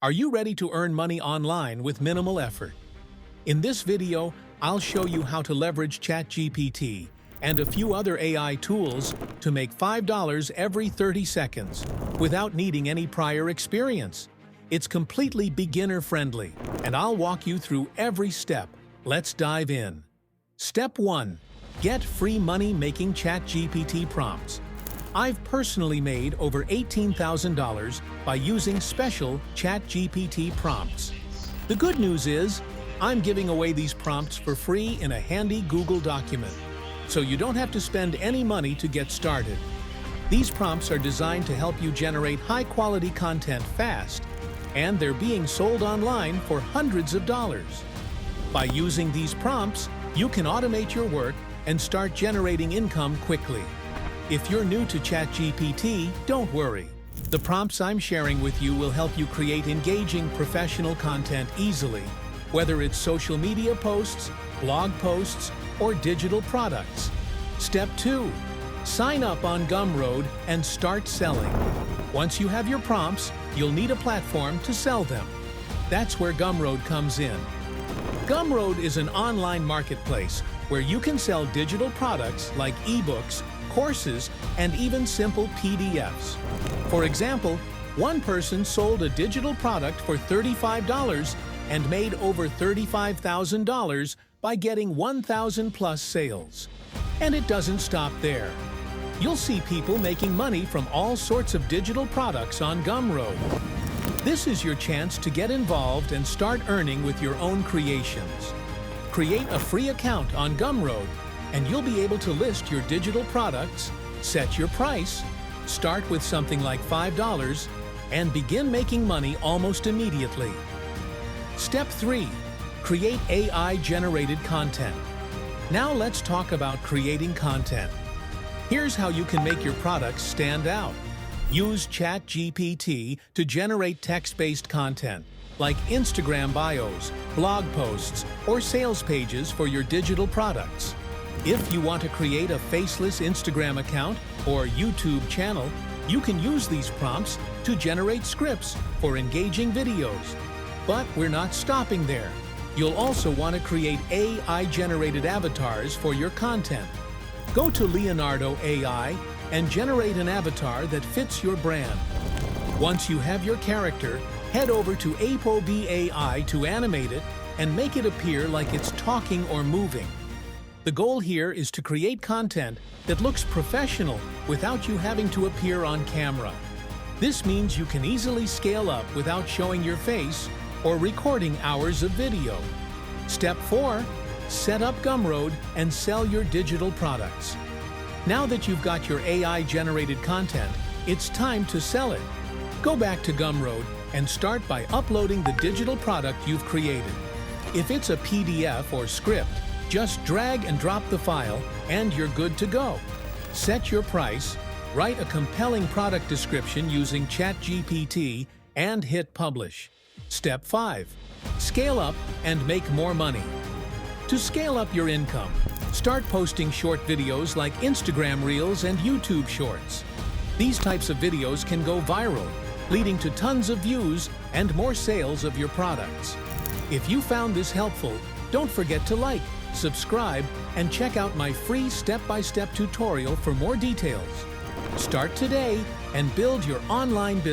Are you ready to earn money online with minimal effort? In this video, I'll show you how to leverage ChatGPT and a few other AI tools to make $5 every 30 seconds without needing any prior experience. It's completely beginner-friendly, and I'll walk you through every step. Let's dive in. Step 1. Get free money-making ChatGPT prompts. I've personally made over $18,000 by using special ChatGPT prompts. The good news is, I'm giving away these prompts for free in a handy Google document, so you don't have to spend any money to get started. These prompts are designed to help you generate high-quality content fast, and they're being sold online for hundreds of dollars. By using these prompts, you can automate your work and start generating income quickly. If you're new to ChatGPT, don't worry. The prompts I'm sharing with you will help you create engaging professional content easily, whether it's social media posts, blog posts, or digital products. Step 2. Sign up on Gumroad and start selling. Once you have your prompts, you'll need a platform to sell them. That's where Gumroad comes in. Gumroad is an online marketplace where you can sell digital products like ebooks, courses, and even simple PDFs. For example, one person sold a digital product for $35 and made over $35,000 by getting 1,000 plus sales. And it doesn't stop there. You'll see people making money from all sorts of digital products on Gumroad. This is your chance to get involved and start earning with your own creations. Create a free account on Gumroad, and you'll be able to list your digital products, set your price, start with something like $5, and begin making money almost immediately. Step 3. Create AI-generated content. Now let's talk about creating content. Here's how you can make your products stand out. Use ChatGPT to generate text-based content, like Instagram bios, blog posts, or sales pages for your digital products. If you want to create a faceless Instagram account or YouTube channel, you can use these prompts to generate scripts for engaging videos. But we're not stopping there. You'll also want to create AI-generated avatars for your content. Go to Leonardo AI and generate an avatar that fits your brand. Once you have your character, head over to Adobe AI to animate it and make it appear like it's talking or moving. The goal here is to create content that looks professional without you having to appear on camera. This means you can easily scale up without showing your face or recording hours of video. Step 4. Set up Gumroad and sell your digital products. Now that you've got your AI-generated content, it's time to sell it. Go back to Gumroad and start by uploading the digital product you've created. If it's a PDF or script, just drag and drop the file and you're good to go. Set your price, write a compelling product description using ChatGPT, and hit publish. Step 5. Scale up and make more money. To scale up your income, start posting short videos like Instagram Reels and YouTube Shorts. These types of videos can go viral, leading to tons of views and more sales of your products. If you found this helpful, don't forget to like, subscribe, and check out my free step-by-step tutorial for more details. Start today and build your online business.